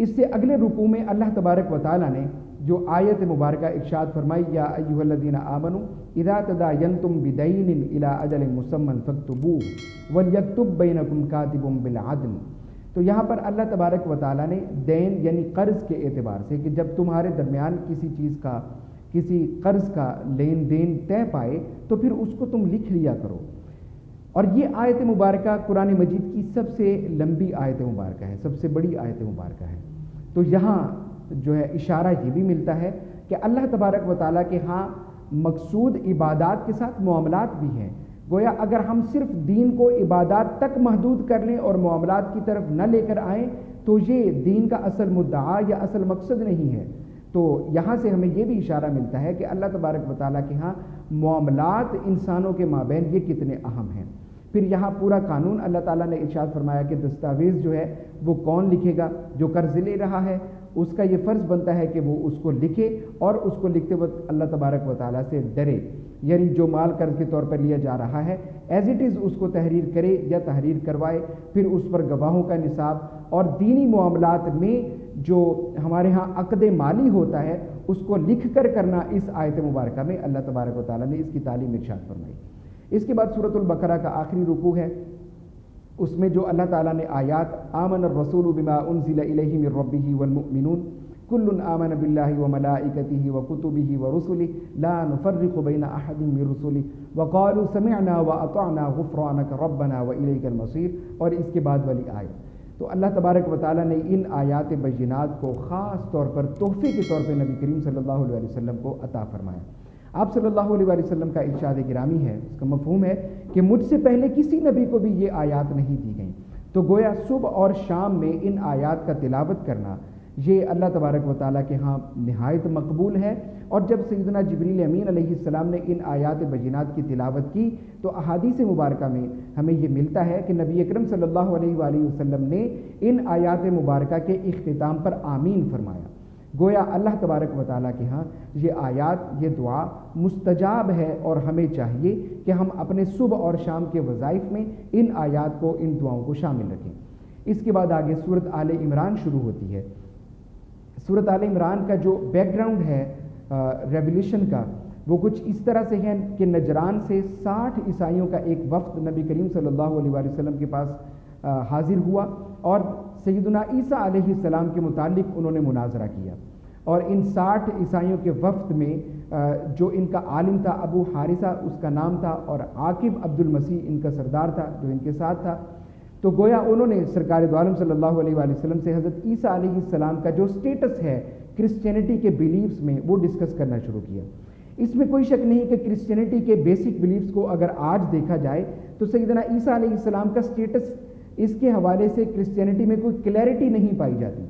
اس سے اگلے رکوع میں اللہ تبارک و تعالیٰ نے جو آیت مبارکہ ارشاد فرمائی یا ایھا الذین آمنوا اذا تداینتم بدین الی اجل مسمی فاکتبوہ ولیکتب بینکم کاتب بالعدل. تو یہاں پر اللہ تبارک و تعالیٰ نے دین یعنی قرض کے اعتبار سے کہ جب تمہارے درمیان کسی چیز کا کسی قرض کا لین دین طے پائے تو پھر اس کو تم لکھ لیا کرو. اور یہ آیت مبارکہ قرآن مجید کی سب سے لمبی آیت مبارکہ ہے، سب سے بڑی آیت مبارکہ ہے. تو یہاں جو ہے اشارہ یہ بھی ملتا ہے کہ اللہ تبارک و تعالیٰ کے ہاں مقصود عبادات کے ساتھ معاملات بھی ہیں. گویا اگر ہم صرف دین کو عبادات تک محدود کر لیں اور معاملات کی طرف نہ لے کر آئیں تو یہ دین کا اصل مدعا یا اصل مقصد نہیں ہے. تو یہاں سے ہمیں یہ بھی اشارہ ملتا ہے کہ اللہ تبارک و تعالیٰ کے ہاں معاملات انسانوں کے مابین یہ کتنے اہم ہیں. پھر یہاں پورا قانون اللہ تعالیٰ نے ارشاد فرمایا کہ دستاویز جو ہے وہ کون لکھے گا. جو قرض لے رہا ہے اس کا یہ فرض بنتا ہے کہ وہ اس کو لکھے اور اس کو لکھتے وقت اللہ تبارک و تعالیٰ سے ڈرے. یعنی جو مال قرض کے طور پر لیا جا رہا ہے ایز اٹ از اس کو تحریر کرے یا تحریر کروائے. پھر اس پر گواہوں کا نصاب اور دینی معاملات میں جو ہمارے ہاں عقد مالی ہوتا ہے اس کو لکھ کر کرنا اس آیت مبارکہ میں اللہ تبارک و تعالیٰ نے اس کی تعلیم ارشاد فرمائی. اس کے بعد سورۃ البقرہ کا آخری رکوع ہے. اس میں جو اللہ تعالیٰ نے آیات آمن الرسول بما انزل الیہ من ربہ والمؤمنون کل آمن باللہ وملائکتہ وکتبہ ورسلہ لا نفرق بین احد من رسلہ وقالوا سمعنا واطعنا غفرانک ربنا والیک المصیر. اور اس کے بعد والی آیت تو اللہ تبارک و تعالیٰ نے ان آیات بینات کو خاص طور پر تحفے کے طور پہ نبی کریم صلی اللہ علیہ وسلم کو عطا فرمایا. آپ صلی اللہ علیہ وسلم کا ارشاد گرامی ہے، اس کا مفہوم ہے کہ مجھ سے پہلے کسی نبی کو بھی یہ آیات نہیں دی گئیں. تو گویا صبح اور شام میں ان آیات کا تلاوت کرنا یہ اللہ تبارک و تعالیٰ کے ہاں نہایت مقبول ہے. اور جب سیدنا جبریل امین علیہ السلام نے ان آیات بینات کی تلاوت کی تو احادیث مبارکہ میں ہمیں یہ ملتا ہے کہ نبی اکرم صلی اللہ علیہ وآلہ وسلم نے ان آیات مبارکہ کے اختتام پر آمین فرمایا. گویا اللہ تبارک و تعالیٰ کے ہاں یہ آیات یہ دعا مستجاب ہے اور ہمیں چاہیے کہ ہم اپنے صبح اور شام کے وظائف میں ان آیات کو ان دعاؤں کو شامل رکھیں. اس کے بعد آگے سورۃ آل عمران شروع ہوتی ہے. سورۃ آل عمران کا جو بیک گراؤنڈ ہے ریولیوشن کا وہ کچھ اس طرح سے ہے کہ نجران سے 60 عیسائیوں کا ایک وفد نبی کریم صلی اللہ علیہ وآلہ وسلم کے پاس حاضر ہوا اور سیدنا عیسیٰ علیہ السلام کے متعلق انہوں نے مناظرہ کیا. اور ان 60 عیسائیوں کے وفد میں جو ان کا عالم تھا ابو حارثہ اس کا نام تھا اور عاقب عبد المسیح ان کا سردار تھا جو ان کے ساتھ تھا. تو گویا انہوں نے سرکار دو عالم صلی اللہ علیہ وآلہ وسلم سے حضرت عیسیٰ علیہ السلام کا جو سٹیٹس ہے کرسچینٹی کے بیلیفز میں وہ ڈسکس کرنا شروع کیا. اس میں کوئی شک نہیں کہ کرسچینٹی کے بیسک بیلیفز کو اگر آج دیکھا جائے تو سیدنا عیسیٰ علیہ السلام کا سٹیٹس اس کے حوالے سے کرسچینٹی میں کوئی کلیئرٹی نہیں پائی جاتی.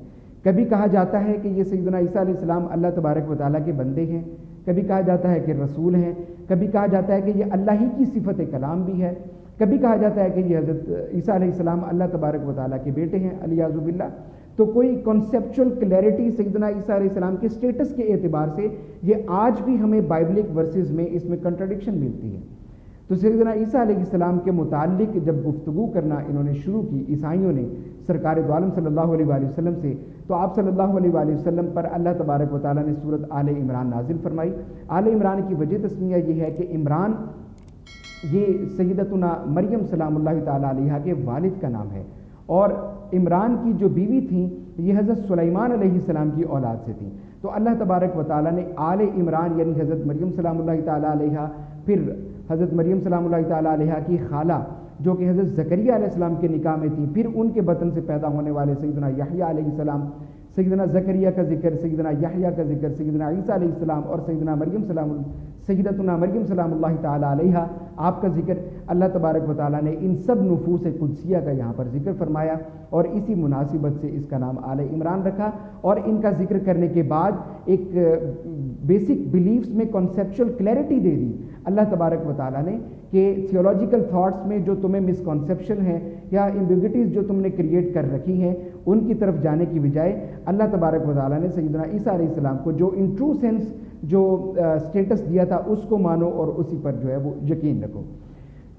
کبھی کہا جاتا ہے کہ یہ سیدنا عیسیٰ علیہ السلام اللہ تبارک و تعالیٰ کے بندے ہیں، کبھی کہا جاتا ہے کہ رسول ہیں، کبھی کہا جاتا ہے کہ یہ اللہ ہی کی صفت کلام بھی ہے، کبھی کہا جاتا ہے کہ یہ حضرت عیسیٰ علیہ السلام اللہ تبارک و تعالیٰ کے بیٹے ہیں الیاذ باللہ. تو کوئی کنسیپچول کلیئرٹی سیدنا عیسیٰ علیہ السلام کے سٹیٹس کے اعتبار سے یہ آج بھی ہمیں بائبلک ورسز میں اس میں کنٹرڈکشن ملتی ہے. تو سیدنا عیسیٰ علیہ السلام کے متعلق جب گفتگو کرنا انہوں نے شروع کی عیسائیوں نے سرکار دو عالم صلی اللہ علیہ وآلہ وسلم سے، تو آپ صلی اللہ علیہ وآلہ وسلم پر اللہ تبارک و تعالیٰ نے سورۃ آل عمران نازل فرمائی. آل عمران کی وجہ تسمیہ یہ ہے کہ عمران یہ سیدتنا مریم سلام اللہ تعالیٰ علیہا کے والد کا نام ہے اور عمران کی جو بیوی تھیں یہ حضرت سلیمان علیہ السلام کی اولاد سے تھیں. تو اللہ تبارک و تعالیٰ نے آل عمران یعنی حضرت مریم سلام اللہ تعالیٰ علیہا، پھر حضرت مریم سلام اللہ تعالیٰ علیہا کی خالہ جو کہ حضرت زکریا علیہ السلام کے نکاح میں تھی، پھر ان کے بطن سے پیدا ہونے والے سیدنا یحییٰ علیہ السلام، سیدنا زکریا کا ذکر، سیدنا یحییٰ کا ذکر، سیدنا عیسیٰ علیہ السلام اور سیدتنا مریم سلام اللہ تعالیٰ علیہا آپ کا ذکر. اللہ تبارک و تعالیٰ نے ان سب نفوس قدسیہ کا یہاں پر ذکر فرمایا اور اسی مناسبت سے اس کا نام آل عمران رکھا. اور ان کا ذکر کرنے کے بعد ایک بیسک بیلیفز میں کنسیپچول کلیئرٹی دے دی اللہ تبارک و تعالیٰ نے کہ تھیولوجیکل تھاٹس میں جو تمہیں مسکنسیپشن ہے یا ایمبیگوٹیز جو تم نے کریٹ کر رکھی ہیں ان کی طرف جانے کی بجائے اللہ تبارک و تعالیٰ نے سیدنا عیسیٰ علیہ السلام کو جو ان ٹرو سینس جو سٹیٹس دیا تھا اس کو مانو اور اسی پر جو ہے وہ یقین رکھو.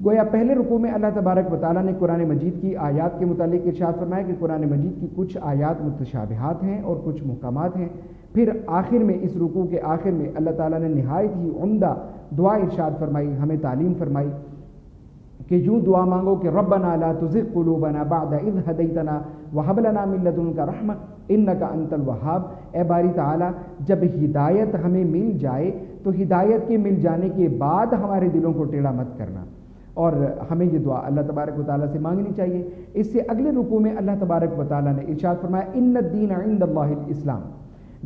گویا پہلے رکوع میں اللہ تبارک و تعالیٰ نے قرآن مجید کی آیات کے متعلق ارشاد فرمایا کہ قرآن مجید کی کچھ آیات متشابہات ہیں اور کچھ محکمات ہیں۔ پھر آخر میں اس رکوع کے آخر میں اللہ تعالیٰ نے نہایت ہی عمدہ دعا ارشاد فرمائی، ہمیں تعلیم فرمائی کہ یوں دعا مانگو کہ ربنا لا تزغ قلوبنا بعد اذ ہدیتنا وہب لنا من لدنک رحمہ انک انت الوہاب۔ اے باری تعالیٰ، جب ہدایت ہمیں مل جائے تو ہدایت کے مل جانے کے بعد ہمارے دلوں کو ٹیڑھا مت کرنا، اور ہمیں یہ دعا اللہ تبارک و تعالیٰ سے مانگنی چاہیے۔ اس سے اگلے رکوع میں اللہ تبارک و تعالیٰ نے ارشاد فرمایا ان الدین عند اللہ الاسلام،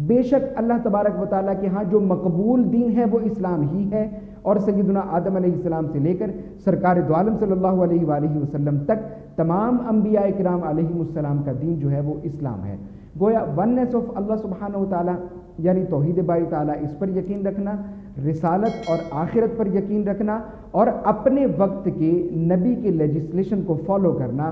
بے شک اللہ تبارک و تعالیٰ کے ہاں جو مقبول دین ہے وہ اسلام ہی ہے، اور سیدنا آدم علیہ السلام سے لے کر سرکار دو عالم صلی اللہ علیہ وآلہ وسلم تک تمام انبیاء کرام علیہ السلام کا دین جو ہے وہ اسلام ہے۔ گویا وننس آف اللہ سبحانہ و تعالیٰ یعنی توحید باری تعالیٰ، اس پر یقین رکھنا، رسالت اور آخرت پر یقین رکھنا، اور اپنے وقت کے نبی کے لیجسلیشن کو فالو کرنا،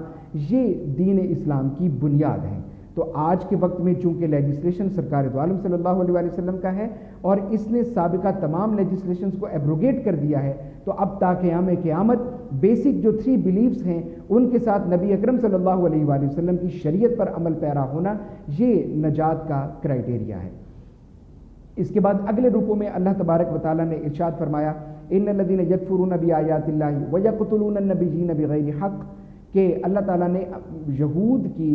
یہ دین اسلام کی بنیاد ہے۔ تو آج کے وقت میں چونکہ لیجسلیشن سرکار دو عالم صلی اللہ علیہ وآلہ وسلم کا ہے اور اس نے سابقہ تمام لیجسلیشنز کو ایبروگیٹ کر دیا ہے، تو اب تا قیام قیامت بیسک جو 3 بلیفز ہیں ان کے ساتھ نبی اکرم صلی اللہ علیہ وآلہ وسلم کی شریعت پر عمل پیرا ہونا یہ نجات کا کرائٹیریا ہے۔ اس کے بعد اگلے رکوع میں اللہ تبارک و تعالیٰ نے ارشاد فرمایا ان الذین یکفرون بآیات اللہ ویقتلون النبیین بغیر حق، کہ اللہ تعالیٰ نے یہود کی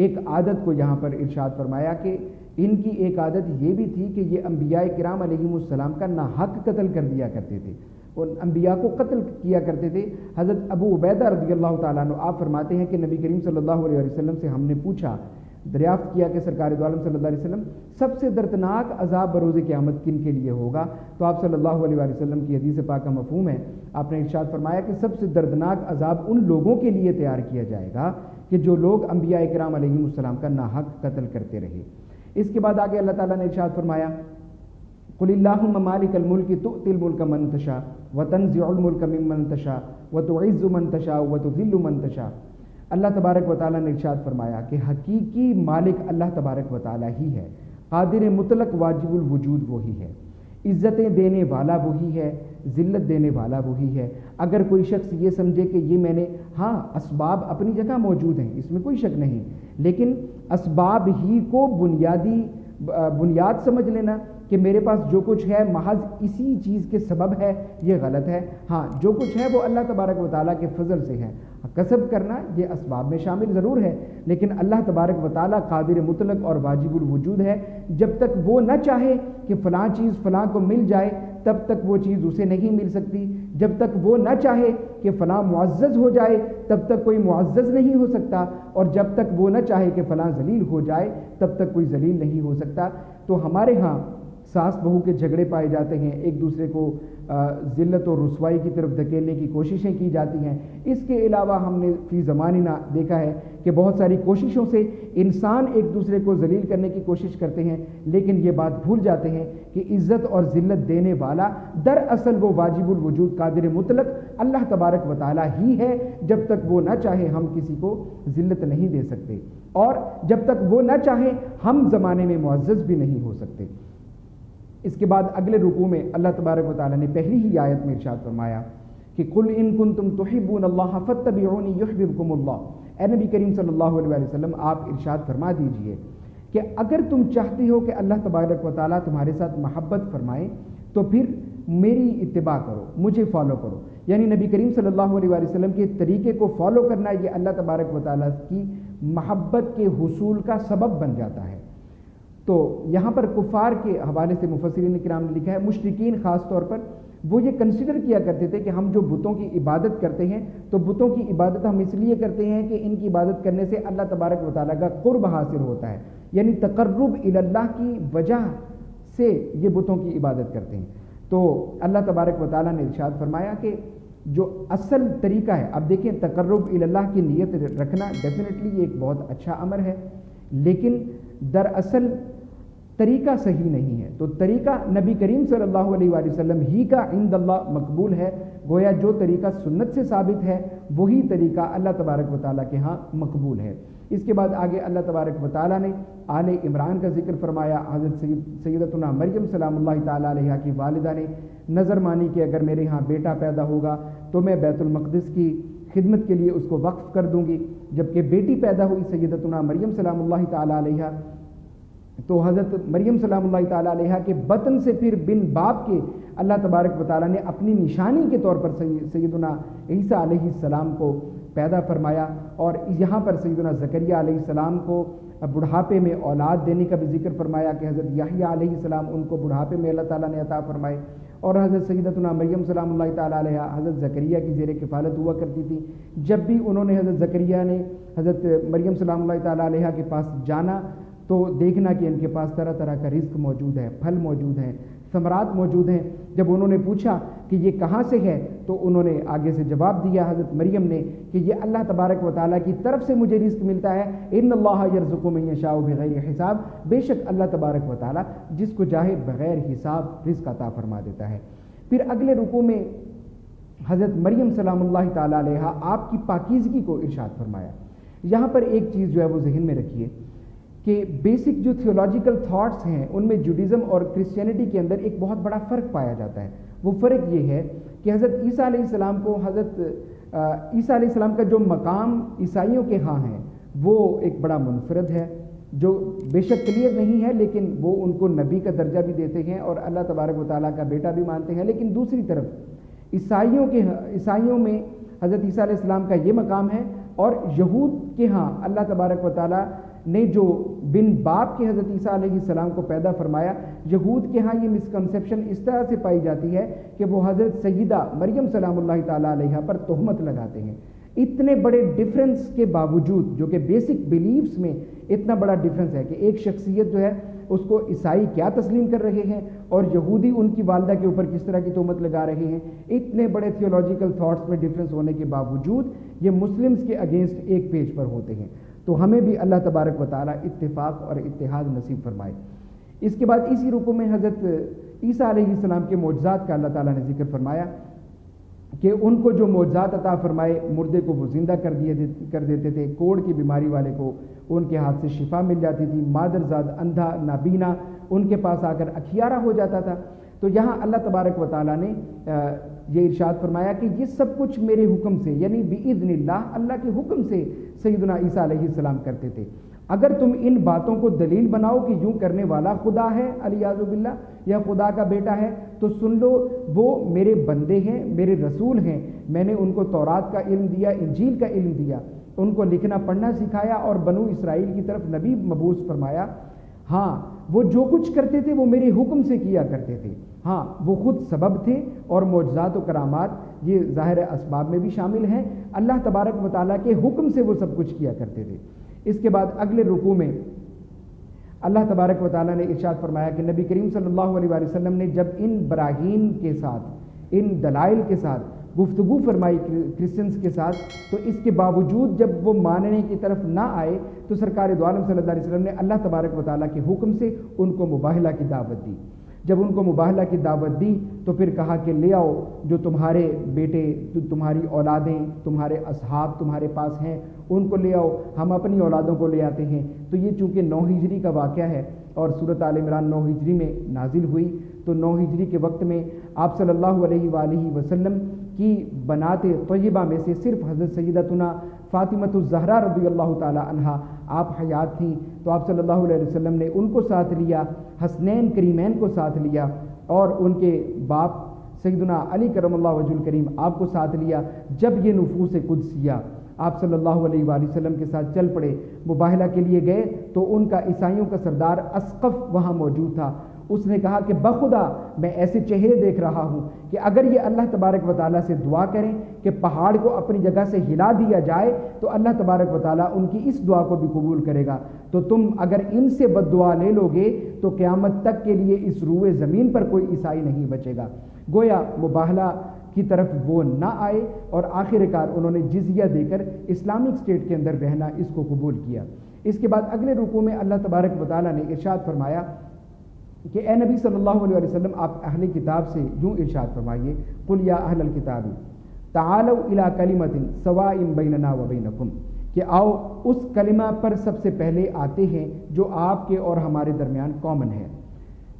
ایک عادت کو یہاں پر ارشاد فرمایا کہ ان کی ایک عادت یہ بھی تھی کہ یہ انبیاء کرام علیہ السلام کا ناحق قتل کر دیا کرتے تھے، اور انبیاء کو قتل کیا کرتے تھے۔ حضرت ابو عبیدہ رضی اللہ تعالیٰ عنہ آپ فرماتے ہیں کہ نبی کریم صلی اللہ علیہ وسلم سے ہم نے پوچھا، دریافت کیا کہ سرکار دو عالم صلی اللہ علیہ وسلم سب سے دردناک عذاب بروز قیامت کن کے لیے ہوگا؟ تو آپ صلی اللہ علیہ وسلم کی حدیث پاک کا مفہوم ہے، آپ نے ارشاد فرمایا کہ سب سے دردناک عذاب ان لوگوں کے لیے تیار کیا جائے گا کہ جو لوگ انبیاء کرام علیہ السلام کا ناحق قتل کرتے رہے۔ اس کے بعد آگے اللہ تعالیٰ نے ارشاد فرمایا قل اللہم مالک الملک تؤتی الملک من تشاء وتنزع الملک ممن تشاء وتعز من تشاء وتذل من تشاء۔ اللہ تبارک و تعالیٰ نے ارشاد فرمایا کہ حقیقی مالک اللہ تبارک و تعالیٰ ہی ہے، قادر مطلق واجب الوجود وہی ہے، عزتیں دینے والا وہی ہے، ذلت دینے والا وہی ہے۔ اگر کوئی شخص یہ سمجھے کہ یہ میں نے اسباب اپنی جگہ موجود ہیں، اس میں کوئی شک نہیں، لیکن اسباب ہی کو بنیاد سمجھ لینا کہ میرے پاس جو کچھ ہے محض اسی چیز کے سبب ہے، یہ غلط ہے۔ جو کچھ ہے وہ اللہ تبارک و تعالیٰ کے فضل سے ہے، کسب کرنا یہ اسباب میں شامل ضرور ہے، لیکن اللہ تبارک و تعالیٰ قادر مطلق اور واجب الوجود ہے۔ جب تک وہ نہ چاہے کہ فلاں چیز فلاں کو مل جائے تب تک وہ چیز اسے نہیں مل سکتی، جب تک وہ نہ چاہے کہ فلاں معزز ہو جائے تب تک کوئی معزز نہیں ہو سکتا، اور جب تک وہ نہ چاہے کہ فلاں ذلیل ہو جائے تب تک کوئی ذلیل نہیں ہو سکتا۔ تو ہمارے ہاں ساس بہو کے جھگڑے پائے جاتے ہیں، ایک دوسرے کو ذلت اور رسوائی کی طرف دھکیلنے کی کوششیں کی جاتی ہیں۔ اس کے علاوہ ہم نے فی زماننا دیکھا ہے کہ بہت ساری کوششوں سے انسان ایک دوسرے کو ذلیل کرنے کی کوشش کرتے ہیں، لیکن یہ بات بھول جاتے ہیں کہ عزت اور ذلت دینے والا دراصل وہ واجب الوجود قادر مطلق اللہ تبارک و تعالیٰ ہی ہے۔ جب تک وہ نہ چاہے ہم کسی کو ذلت نہیں دے سکتے، اور جب تک وہ نہ چاہے ہم زمانے میں معزز بھی نہیں ہو سکتے۔ اس کے بعد اگلے رکوع میں اللہ تبارک و تعالیٰ نے پہلی ہی آیت میں ارشاد فرمایا کہ قل ان کنتم تحبون اللہ فاتبعونی یحببکم اللہ۔ اے نبی کریم صلی اللہ علیہ وسلم آپ ارشاد فرما دیجئے کہ اگر تم چاہتے ہو کہ اللہ تبارک و تعالیٰ تمہارے ساتھ محبت فرمائے تو پھر میری اتباع کرو، مجھے فالو کرو، یعنی نبی کریم صلی اللہ علیہ وسلم کے طریقے کو فالو کرنا یہ اللہ تبارک و تعالیٰ کی محبت کے حصول کا سبب بن جاتا ہے۔ تو یہاں پر کفار کے حوالے سے مفسرین کرام نے لکھا ہے، مشرکین خاص طور پر وہ یہ کنسیڈر کیا کرتے تھے کہ ہم جو بتوں کی عبادت کرتے ہیں تو بتوں کی عبادت ہم اس لیے کرتے ہیں کہ ان کی عبادت کرنے سے اللہ تبارک و تعالیٰ کا قرب حاصل ہوتا ہے، یعنی تقرب الی اللہ کی وجہ سے یہ بتوں کی عبادت کرتے ہیں۔ تو اللہ تبارک و تعالیٰ نے ارشاد فرمایا کہ جو اصل طریقہ ہے، اب دیکھیں تقرب الی اللہ کی نیت رکھنا ڈیفینیٹلی یہ ایک بہت اچھا امر ہے، لیکن دراصل طریقہ صحیح نہیں ہے۔ تو طریقہ نبی کریم صلی اللہ علیہ وآلہ وسلم ہی کا عند اللہ مقبول ہے، گویا جو طریقہ سنت سے ثابت ہے وہی طریقہ اللہ تبارک و تعالیٰ کے ہاں مقبول ہے۔ اس کے بعد آگے اللہ تبارک و تعالیٰ نے آل عمران کا ذکر فرمایا۔ حضرت سیدتنا مریم سلام اللہ تعالیٰ علیہ کی والدہ نے نظر مانی کہ اگر میرے ہاں بیٹا پیدا ہوگا تو میں بیت المقدس کی خدمت کے لیے اس کو وقف کر دوں گی۔ جبکہ بیٹی پیدا ہوئی سیدتنا مریم سلام اللہ تعالیٰ علیہا، تو حضرت مریم سلام اللہ تعالیٰ علیہا کے بطن سے پھر بن باپ کے اللہ تبارک و تعالیٰ نے اپنی نشانی کے طور پر سیدنا عیسیٰ علیہ السلام کو پیدا فرمایا۔ اور یہاں پر سیدنا زکریا علیہ السلام کو بڑھاپے میں اولاد دینے کا بھی ذکر فرمایا کہ حضرت یحییٰ علیہ السلام ان کو بڑھاپے میں اللہ تعالیٰ نے عطا فرمائے، اور حضرت سیدتنا مریم سلام اللہ تعالیٰ علیہ حضرت زکریا کی زیر کفالت ہوا کرتی تھی۔ جب بھی انہوں نے حضرت زکریا نے حضرت مریم سلام اللہ تعالیٰ علیہ کے پاس جانا تو دیکھنا کہ ان کے پاس طرح طرح کا رزق موجود ہے، پھل موجود ہیں، ثمرات موجود ہیں۔ جب انہوں نے پوچھا کہ یہ کہاں سے ہے تو انہوں نے آگے سے جواب دیا حضرت مریم نے کہ یہ اللہ تبارک و تعالیٰ کی طرف سے مجھے رزق ملتا ہے، ان اللہ یرزق من یشاء بغیر حساب، بے شک اللہ تبارک و تعالیٰ جس کو چاہے بغیر حساب رزق عطا فرما دیتا ہے۔ پھر اگلے رکوع میں حضرت مریم سلام اللہ تعالیٰ علیہ آپ کی پاکیزگی کو ارشاد فرمایا۔ یہاں پر ایک چیز جو ہے وہ ذہن میں رکھیے کہ بیسک جو تھیولوجیکل تھاٹس ہیں ان میں جوڈیزم اور کرسچینٹی کے اندر ایک بہت بڑا فرق پایا جاتا ہے۔ وہ فرق یہ ہے کہ حضرت عیسیٰ علیہ السلام کو حضرت عیسیٰ علیہ السلام کا جو مقام عیسائیوں کے ہاں ہے وہ ایک بڑا منفرد ہے، جو بے شک کلیئر نہیں ہے، لیکن وہ ان کو نبی کا درجہ بھی دیتے ہیں اور اللہ تبارک و تعالیٰ کا بیٹا بھی مانتے ہیں۔ لیکن دوسری طرف عیسائیوں میں حضرت عیسیٰ علیہ السلام کا یہ مقام ہے، اور یہود کے ہاں اللہ تبارک و تعالیٰ نے جو بن باپ کے حضرت عیسیٰ علیہ السلام کو پیدا فرمایا، یہود کے ہاں یہ مسکنسیپشن اس طرح سے پائی جاتی ہے کہ وہ حضرت سیدہ مریم سلام اللہ تعالیٰ علیہ پر تہمت لگاتے ہیں۔ اتنے بڑے ڈیفرنس کے باوجود، جو کہ بیسک بیلیفز میں اتنا بڑا ڈیفرنس ہے کہ ایک شخصیت جو ہے اس کو عیسائی کیا تسلیم کر رہے ہیں اور یہودی ان کی والدہ کے اوپر کس طرح کی تہمت لگا رہے ہیں، اتنے بڑے تھیولوجیکل تھاٹس میں ڈیفرنس ہونے کے باوجود یہ مسلمز کے اگینسٹ ایک پیج پر ہوتے ہیں۔ تو ہمیں بھی اللہ تبارک و تعالیٰ اتفاق اور اتحاد نصیب فرمائے۔ اس کے بعد اسی رکوع میں حضرت عیسیٰ علیہ السلام کے معجزات کا اللہ تعالیٰ نے ذکر فرمایا کہ ان کو جو معجزات عطا فرمائے، مردے کو وہ زندہ کر دیتے تھے، کوڑ کی بیماری والے کو ان کے ہاتھ سے شفا مل جاتی تھی، مادرزاد اندھا نابینا ان کے پاس آ کر اکھیارا ہو جاتا تھا۔ تو یہاں اللہ تبارک و تعالیٰ نے یہ ارشاد فرمایا کہ یہ سب کچھ میرے حکم سے، یعنی بِإِذْنِ اللہ، اللہ کے حکم سے سیدنا عیسیٰ علیہ السلام کرتے تھے۔ اگر تم ان باتوں کو دلیل بناؤ کہ یوں کرنے والا خدا ہے علیاذ باللہ یا خدا کا بیٹا ہے، تو سن لو وہ میرے بندے ہیں، میرے رسول ہیں، میں نے ان کو تورات کا علم دیا، انجیل کا علم دیا، ان کو لکھنا پڑھنا سکھایا اور بنو اسرائیل کی طرف نبی مبعوث فرمایا۔ ہاں وہ جو کچھ کرتے تھے وہ میرے حکم سے کیا کرتے تھے۔ ہاں وہ خود سبب تھے، اور معجزات و کرامات یہ ظاہر اسباب میں بھی شامل ہیں، اللہ تبارک و تعالیٰ کے حکم سے وہ سب کچھ کیا کرتے تھے۔ اس کے بعد اگلے رکوع میں اللہ تبارک و تعالیٰ نے ارشاد فرمایا کہ نبی کریم صلی اللہ علیہ وآلہ وسلم نے جب ان براہین کے ساتھ، ان دلائل کے ساتھ گفتگو فرمائی کرسچنز کے ساتھ، تو اس کے باوجود جب وہ ماننے کی طرف نہ آئے تو سرکار دو عالم صلی اللہ علیہ وسلم نے اللہ تبارک و تعالیٰ کے حکم سے ان کو مباہلہ کی دعوت دی۔ جب ان کو مباہلہ کی دعوت دی تو پھر کہا کہ لے آؤ جو تمہارے بیٹے، تمہاری اولادیں، تمہارے اصحاب تمہارے پاس ہیں، ان کو لے آؤ، ہم اپنی اولادوں کو لے آتے ہیں۔ تو یہ چونکہ 9 ہجری کا واقعہ ہے اور سورۃ آل عمران 9 ہجری میں نازل ہوئی، تو 9 ہجری کے وقت میں آپ صلی اللہ علیہ وآلہ وسلم کی بنات طیبہ میں سے صرف حضرت سیدتنا فاطمۃ الزہرا رضی اللہ تعالی عنہا آپ حیات تھیں، تو آپ صلی اللہ علیہ وسلم نے ان کو ساتھ لیا، حسنین کریمین کو ساتھ لیا، اور ان کے باپ سیدنا علی کرم اللہ وجہ الکریم آپ کو ساتھ لیا۔ جب یہ نفوس قدسیہ آپ صلی اللہ علیہ وآلہ وسلم کے ساتھ چل پڑے، مباہلہ کے لیے گئے، تو ان کا عیسائیوں کا سردار اسقف وہاں موجود تھا۔ اس نے کہا کہ بخدا میں ایسے چہرے دیکھ رہا ہوں کہ اگر یہ اللہ تبارک و تعالیٰ سے دعا کریں کہ پہاڑ کو اپنی جگہ سے ہلا دیا جائے تو اللہ تبارک و تعالیٰ ان کی اس دعا کو بھی قبول کرے گا، تو تم اگر ان سے بد دعا لے لو گے تو قیامت تک کے لیے اس روئے زمین پر کوئی عیسائی نہیں بچے گا۔ گویا مباہلہ کی طرف وہ نہ آئے اور آخر کار انہوں نے جزیہ دے کر اسلامک اسٹیٹ کے اندر رہنا اس کو قبول کیا۔ اس کے بعد اگلے رکوع میں اللہ تبارک و تعالیٰ نے ارشاد فرمایا کہ اے نبی صلی اللہ علیہ وسلم آپ اہل کتاب سے یوں ارشاد فرمائیے، قل یا اہل الکتاب تعالوا الی کلمۃ سواء بیننا و بینکم، کہ آؤ اس کلمہ پر سب سے پہلے آتے ہیں جو آپ کے اور ہمارے درمیان کامن ہے۔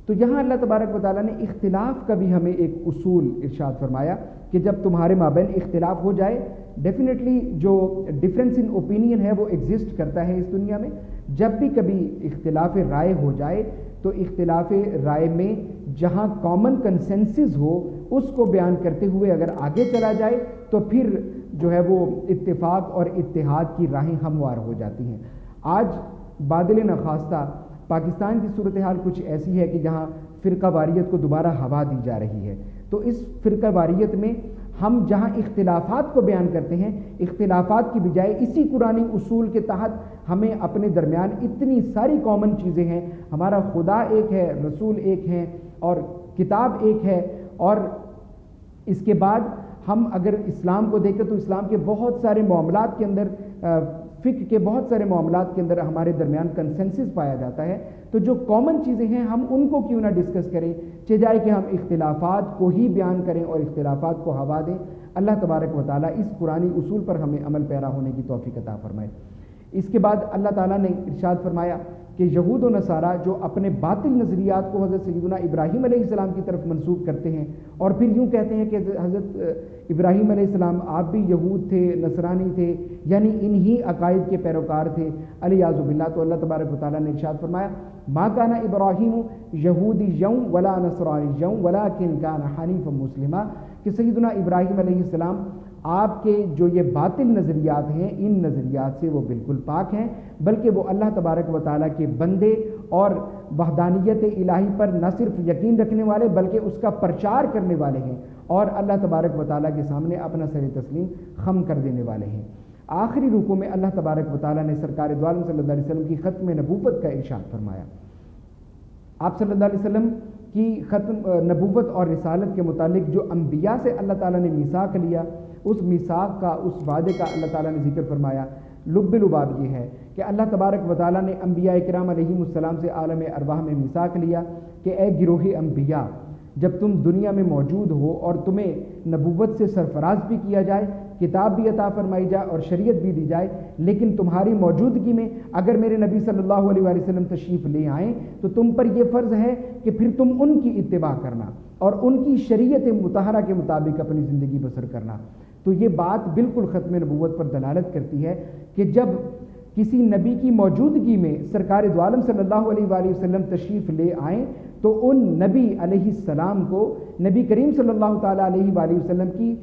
تو یہاں اللہ تبارک و تعالیٰ نے اختلاف کا بھی ہمیں ایک اصول ارشاد فرمایا کہ جب تمہارے مابین اختلاف ہو جائے، ڈیفینیٹلی جو ڈفرینس ان اوپینین ہے وہ ایگزسٹ کرتا ہے اس دنیا میں، جب بھی کبھی اختلاف رائے ہو جائے تو اختلاف رائے میں جہاں کامن کنسنسس ہو اس کو بیان کرتے ہوئے اگر آگے چلا جائے تو پھر جو ہے وہ اتفاق اور اتحاد کی راہیں ہموار ہو جاتی ہیں۔ آج بادل نخواستہ پاکستان کی صورتحال کچھ ایسی ہے کہ جہاں فرقہ واریت کو دوبارہ ہوا دی جا رہی ہے، تو اس فرقہ واریت میں ہم جہاں اختلافات کو بیان کرتے ہیں، اختلافات کی بجائے اسی قرآنی اصول کے تحت ہمیں اپنے درمیان اتنی ساری کامن چیزیں ہیں، ہمارا خدا ایک ہے، رسول ایک ہیں اور کتاب ایک ہے، اور اس کے بعد ہم اگر اسلام کو دیکھیں تو اسلام کے بہت سارے معاملات کے اندر، فقہ کے بہت سارے معاملات کے اندر ہمارے درمیان کنسنسس پایا جاتا ہے، تو جو کامن چیزیں ہیں ہم ان کو کیوں نہ ڈسکس کریں، چاہے کہ ہم اختلافات کو ہی بیان کریں اور اختلافات کو ہوا دیں۔ اللہ تبارک و تعالیٰ اس قرآنی اصول پر ہمیں عمل پیرا ہونے کی توفیق عطا فرمائے۔ اس کے بعد اللہ تعالیٰ نے ارشاد فرمایا کہ یہود و نصارہ جو اپنے باطل نظریات کو حضرت سیدنا ابراہیم علیہ السلام کی طرف منسوب کرتے ہیں اور پھر یوں کہتے ہیں کہ حضرت ابراہیم علیہ السلام آپ بھی یہود تھے، نصرانی تھے، یعنی انہی عقائد کے پیروکار تھے، علیاذ باللہ، تو اللہ تبارک و تعالیٰ نے ارشاد فرمایا ما کان ابراہیم یہودیا ولا نصرانیا ولکن کان حنیفا مسلما، کہ سیدنا ابراہیم علیہ السلام آپ کے جو یہ باطل نظریات ہیں ان نظریات سے وہ بالکل پاک ہیں، بلکہ وہ اللہ تبارک و تعالیٰ کے بندے اور وحدانیت الہی پر نہ صرف یقین رکھنے والے بلکہ اس کا پرچار کرنے والے ہیں اور اللہ تبارک و تعالیٰ کے سامنے اپنا سر تسلیم خم کر دینے والے ہیں۔ آخری رکوع میں اللہ تبارک و تعالیٰ نے سرکار دو عالم صلی اللہ علیہ وسلم کی ختم نبوت کا ارشاد فرمایا۔ آپ صلی اللہ علیہ وسلم کی ختم نبوت اور رسالت کے متعلق جو انبیاء سے اللہ تعالیٰ نے میثاق لیا، اس میثاق کا، اس وعدے کا اللہ تعالیٰ نے ذکر فرمایا۔ لب لباب یہ ہے کہ اللہ تبارک و تعالیٰ نے انبیاء کرام علیہ السلام سے عالم ارواح میں میثاق لیا کہ اے گروہ انبیاء، جب تم دنیا میں موجود ہو اور تمہیں نبوت سے سرفراز بھی کیا جائے، کتاب بھی عطا فرمائی جائے اور شریعت بھی دی جائے، لیکن تمہاری موجودگی میں اگر میرے نبی صلی اللہ علیہ وآلہ وسلم تشریف لے آئیں تو تم پر یہ فرض ہے کہ پھر تم ان کی اتباع کرنا اور ان کی شریعت مطہرہ کے مطابق اپنی زندگی بسر کرنا۔ تو یہ بات بالکل ختم نبوت پر دلالت کرتی ہے کہ جب کسی نبی کی موجودگی میں سرکار دو عالم صلی اللہ علیہ وآلہ وسلم تشریف لے آئیں تو ان نبی علیہ السلام کو نبی کریم صلی اللہ تعالیٰ علیہ وآلہ وسلم کی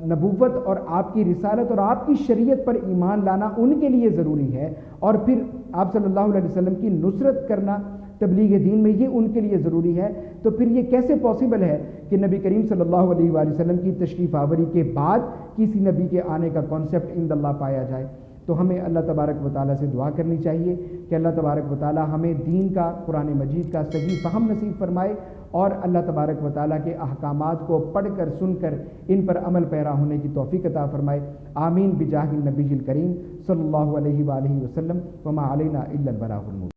نبوت اور آپ کی رسالت اور آپ کی شریعت پر ایمان لانا ان کے لیے ضروری ہے، اور پھر آپ صلی اللہ علیہ وسلم کی نصرت کرنا تبلیغ دین میں یہ ان کے لیے ضروری ہے۔ تو پھر یہ کیسے پاسبل ہے کہ نبی کریم صلی اللہ علیہ وآلہ وسلم کی تشریف آوری کے بعد کسی نبی کے آنے کا کانسیپٹ عند اللہ پایا جائے؟ تو ہمیں اللہ تبارک و تعالیٰ سے دعا کرنی چاہیے کہ اللہ تبارک و تعالیٰ ہمیں دین کا، قرآن مجید کا صحیح فہم نصیب فرمائے اور اللہ تبارک و تعالیٰ کے احکامات کو پڑھ کر سن کر ان پر عمل پیرا ہونے کی توفیق عطا فرمائے۔ آمین بجاہ النبی الکریم صلی اللہ علیہ وآلہ وسلم، وما علینا الا البلاغ المبین۔